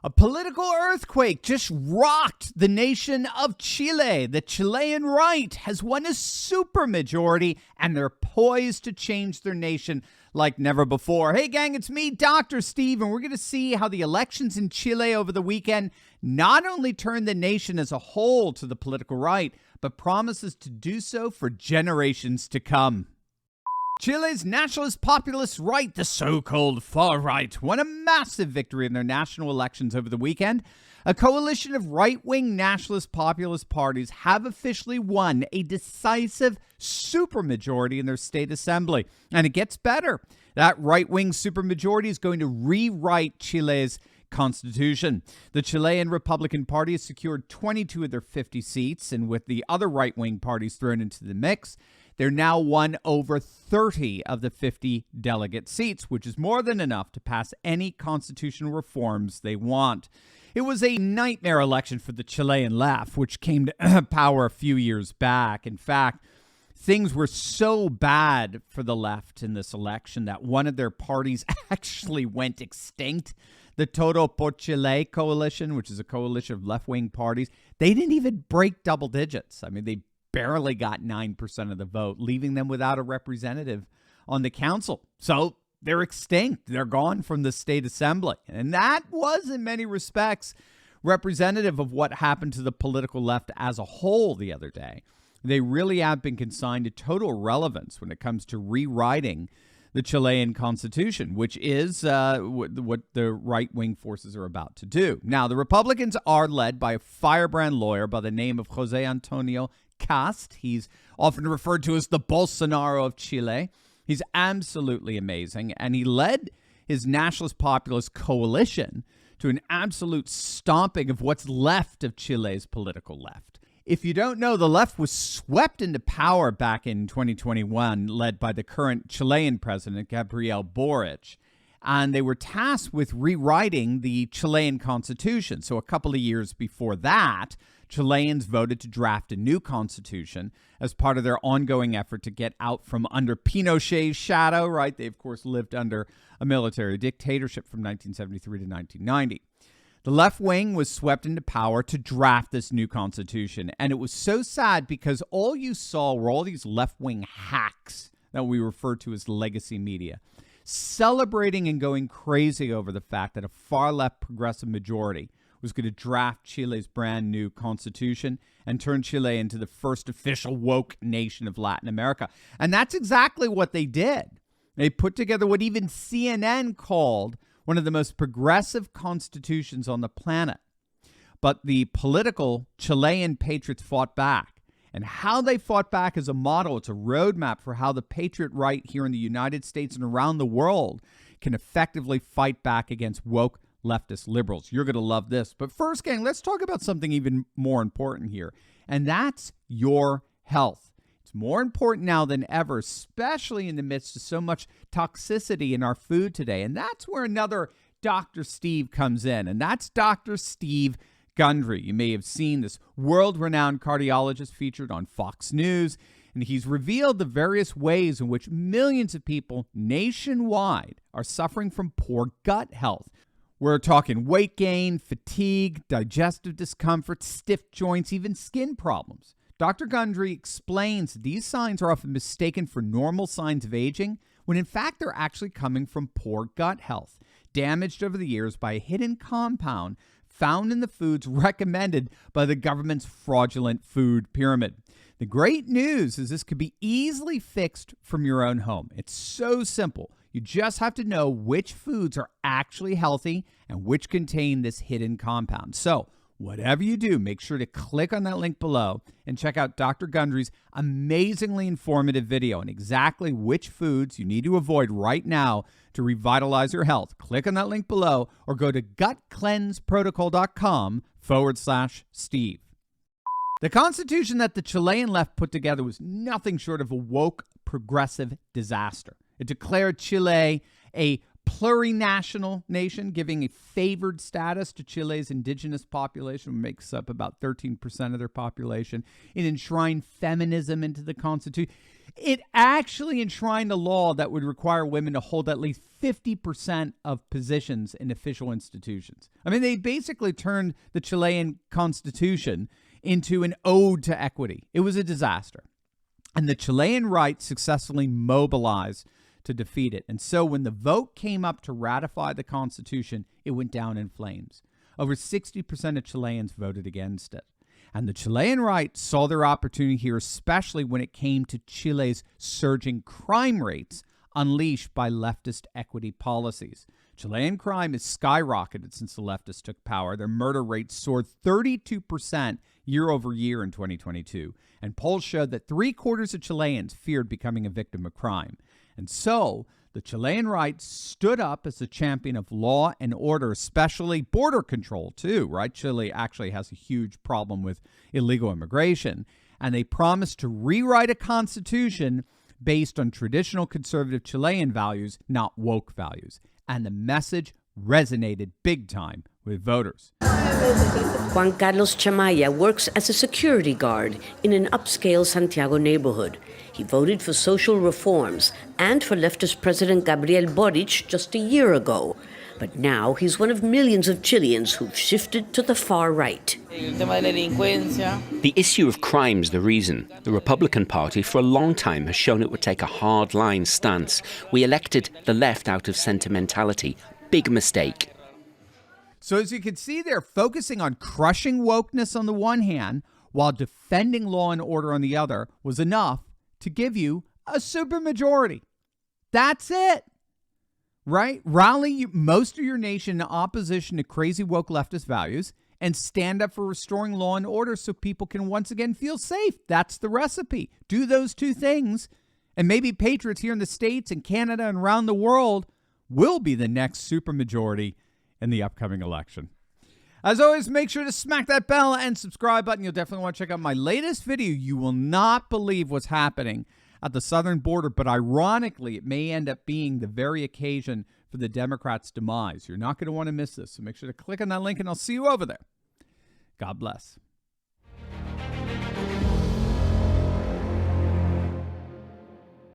A political earthquake just rocked the nation of Chile. The Chilean right has won a supermajority, and they're poised to change their nation like never before. Hey, gang, it's me, Dr. Steve, and we're going to see how the elections in Chile over the weekend not only turned the nation as a whole to the political right, but promises to do so for generations to come. Chile's nationalist populist right, the so-called far right, won a massive victory in their national elections over the weekend. A coalition of right-wing nationalist populist parties have officially won a decisive supermajority in their state assembly. And it gets better. That right-wing supermajority is going to rewrite Chile's constitution. The Chilean Republican Party has secured 22 of their 50 seats, and with the other right-wing parties thrown into the mix, they're now won over 30 of the 50 delegate seats, which is more than enough to pass any constitutional reforms they want. It was a nightmare election for the Chilean left, which came to power a few years back. In fact, things were so bad for the left in this election that one of their parties actually went extinct. The Todo por Chile coalition, which is a coalition of left-wing parties, they didn't even break double digits. I mean, they barely got 9% of the vote, leaving them without a representative on the council. So they're extinct. They're gone from the state assembly. And that was, in many respects, representative of what happened to the political left as a whole the other day. They really have been consigned to total irrelevance when it comes to rewriting the Chilean constitution, which is what the right-wing forces are about to do. Now, the Republicans are led by a firebrand lawyer by the name of Jose Antonio Cast. He's often referred to as the Bolsonaro of Chile. He's absolutely amazing, and he led his nationalist populist coalition to an absolute stomping of what's left of Chile's political left. If you don't know, the left was swept into power back in 2021, led by the current Chilean president, Gabriel Boric, and they were tasked with rewriting the Chilean constitution. So a couple of years before that, Chileans voted to draft a new constitution as part of their ongoing effort to get out from under Pinochet's shadow, right? They, of course, lived under a military dictatorship from 1973 to 1990. The left wing was swept into power to draft this new constitution. And it was so sad because all you saw were all these left-wing hacks that we refer to as legacy media, celebrating and going crazy over the fact that a far-left progressive majority was going to draft Chile's brand new constitution and turn Chile into the first official woke nation of Latin America. And that's exactly what they did. They put together what even CNN called one of the most progressive constitutions on the planet. But the political Chilean patriots fought back. And how they fought back is a model. It's a roadmap for how the patriot right here in the United States and around the world can effectively fight back against woke leftist liberals. You're going to love this. But first, gang, let's talk about something even more important here, and that's your health. It's more important now than ever, especially in the midst of so much toxicity in our food today. And that's where another Dr. Steve comes in, and that's Dr. Steve Gundry. You may have seen this world-renowned cardiologist featured on Fox News, and he's revealed the various ways in which millions of people nationwide are suffering from poor gut health. We're talking weight gain, fatigue, digestive discomfort, stiff joints, even skin problems. Dr. Gundry explains these signs are often mistaken for normal signs of aging, when in fact they're actually coming from poor gut health, damaged over the years by a hidden compound found in the foods recommended by the government's fraudulent food pyramid. The great news is this could be easily fixed from your own home. It's so simple. You just have to know which foods are actually healthy and which contain this hidden compound. So whatever you do, make sure to click on that link below and check out Dr. Gundry's amazingly informative video on exactly which foods you need to avoid right now to revitalize your health. Click on that link below or go to gutcleanseprotocol.com/Steve. The constitution that the Chilean left put together was nothing short of a woke progressive disaster. It declared Chile a plurinational nation, giving a favored status to Chile's indigenous population, which makes up about 13% of their population. It enshrined feminism into the Constitution. It actually enshrined a law that would require women to hold at least 50% of positions in official institutions. I mean, they basically turned the Chilean constitution into an ode to equity. It was a disaster. And the Chilean right successfully mobilized to defeat it. And so when the vote came up to ratify the Constitution, it went down in flames. Over 60% of Chileans voted against it. And the Chilean right saw their opportunity here, especially when it came to Chile's surging crime rates unleashed by leftist equity policies. Chilean crime has skyrocketed since the leftists took power. Their murder rate soared 32% year over year in 2022. And polls showed that 3/4 of Chileans feared becoming a victim of crime. And so the Chilean right stood up as a champion of law and order, especially border control, too, right? Chile actually has a huge problem with illegal immigration. And they promised to rewrite a constitution based on traditional conservative Chilean values, not woke values. And the message resonated big time with voters. Juan Carlos Chamaya works as a security guard in an upscale Santiago neighborhood. He voted for social reforms and for leftist President Gabriel Boric just a year ago. But now he's one of millions of Chileans who've shifted to the far right. The issue of crime's the reason. The Republican Party for a long time has shown it would take a hard-line stance. We elected the left out of sentimentality. Big mistake. So as you can see, they're focusing on crushing wokeness on the one hand, while defending law and order on the other, was enough to give you a supermajority. That's it. Right? Rally most of your nation in opposition to crazy woke leftist values and stand up for restoring law and order so people can once again feel safe. That's the recipe. Do those two things, and maybe patriots here in the States and Canada and around the world will be the next supermajority in the upcoming election. As always, make sure to smack that bell and subscribe button. You'll definitely want to check out my latest video. You will not believe what's happening at the southern border, but ironically, it may end up being the very occasion for the Democrats' demise. You're not going to want to miss this, so make sure to click on that link, and I'll see you over there. God bless.